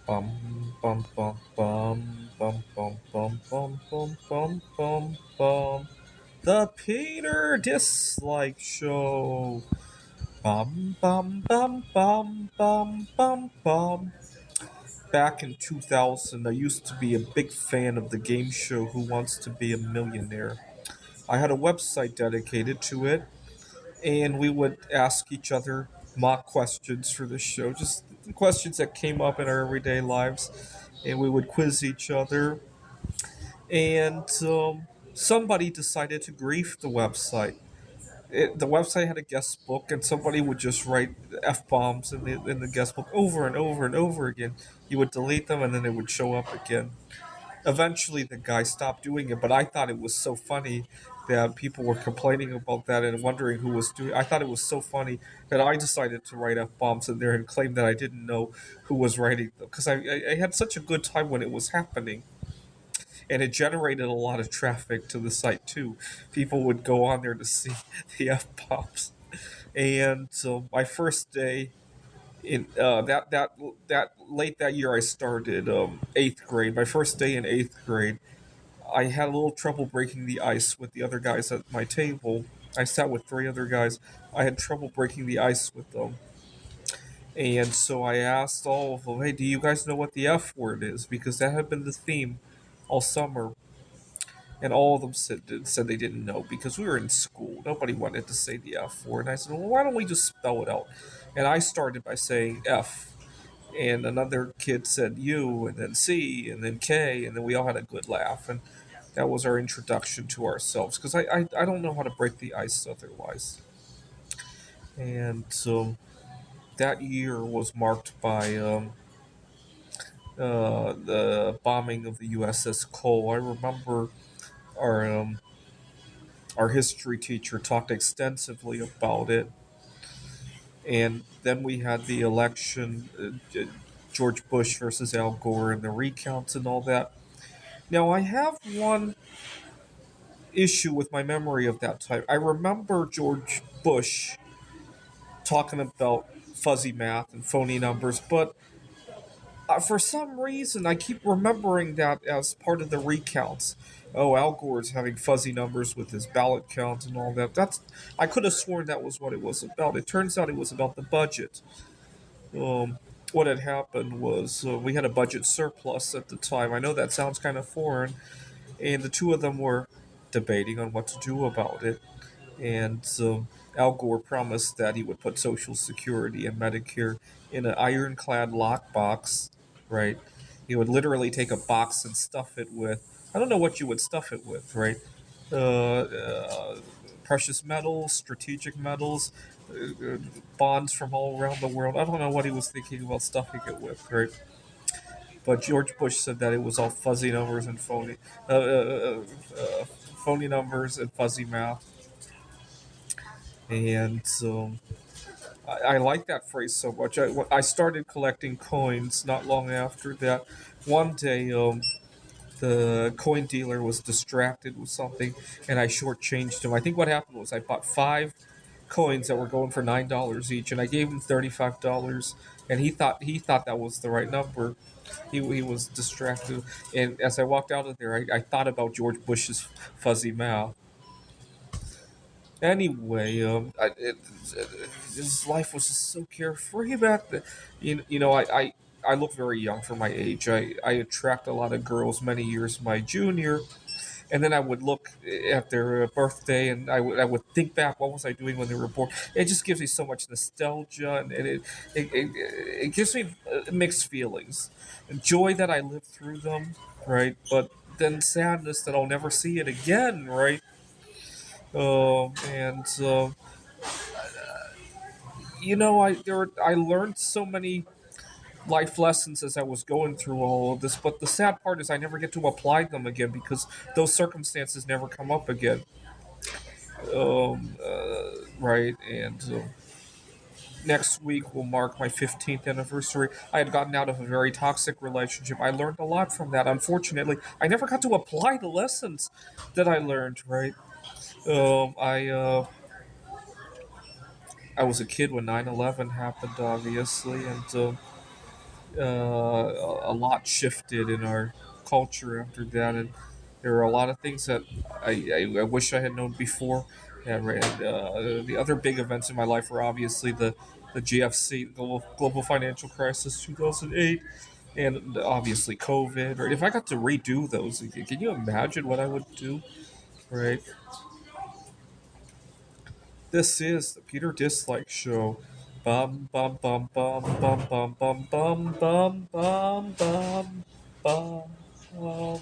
Bum bum bum bum bum bum bum bum bum bum bum bum. The Peter Dislike Show. Bum bum bum bum bum bum bum. Back in 2000, I used to be a big fan of the game show Who Wants to Be a Millionaire. I had a website dedicated to it, and we would ask each other mock questions for the show, just questions that came up in our everyday lives, and we would quiz each other. And somebody decided to grief the website. The website had a guest book, and somebody would just write f bombs in the guest book over and over and over again. You would delete them, and then they would show up again. Eventually, the guy stopped doing it, but I thought it was so funny that people were complaining about that and wondering who was doing. I thought it was so funny that I decided to write f bombs in there and claim that I didn't know who was writing them because I had such a good time when it was happening, and it generated a lot of traffic to the site too. People would go on there to see the f bombs, and so my first day in that late that year, I started eighth grade. My first day in eighth grade, I had a little trouble breaking the ice with the other guys at my table. I sat with three other guys. I had trouble breaking the ice with them. And so I asked all of them, hey, do you guys know what the F word is? Because that had been the theme all summer. And all of them said they didn't know because we were in school. Nobody wanted to say the F word. And I said, well, why don't we just spell it out? And I started by saying F. And another kid said U, and then C, and then K. And then we all had a good laugh. And that was our introduction to ourselves because I don't know how to break the ice otherwise. And so that year was marked by the bombing of the USS Cole. I remember our um, our history teacher talked extensively about it. And then we had the election, George Bush versus Al Gore, and the recounts and all that. Now, I have one issue with my memory of that time. I remember George Bush talking about fuzzy math and phony numbers, but for some reason, I keep remembering that as part of the recounts. Oh, Al Gore's having fuzzy numbers with his ballot count and all that. That's I could have sworn that was what it was about. It turns out it was about the budget. What had happened was we had a budget surplus at the time. I know that sounds kind of foreign, and the two of them were debating on what to do about it. And Al Gore promised that he would put Social Security and Medicare in an ironclad lockbox, right? He would literally take a box and stuff it with, I don't know what you would stuff it with, right? Uh, uh, Precious metals, strategic metals, bonds from all around the world. I don't know what he was thinking about stuffing it with, right? But George Bush said that it was all fuzzy numbers and phony numbers and fuzzy math. And I like that phrase so much. I started collecting coins not long after that. One day, the coin dealer was distracted with something, and I shortchanged him. I think what happened was I bought five coins that were going for $9 each, and I gave him $35, and he thought that was the right number. He was distracted, and as I walked out of there, I thought about George Bush's fuzzy mouth. Anyway, his life was just so carefree back then. I look very young for my age. I attract a lot of girls many years my junior, and then I would look at their birthday, and I would think back, what was I doing when they were born? It just gives me so much nostalgia, and it gives me mixed feelings, joy that I lived through them, right? But then sadness that I'll never see it again, right? And I learned so many life lessons as I was going through all of this. But the sad part is I never get to apply them again because those circumstances never come up again. Right, and next week will mark my 15th anniversary. I had gotten out of a very toxic relationship. I learned a lot from that. Unfortunately, I never got to apply the lessons that I learned. Right, I was a kid when 9/11 happened, obviously, and a lot shifted in our culture after that, and there are a lot of things that I wish I had known before. And the other big events in my life were obviously the GFC, global financial crisis, 2008, and obviously COVID. Right? If I got to redo those, can you imagine what I would do? Right? This is the Peter Dislike Show. Bum bum bum bum bum bum bum bum bum bum bum bum.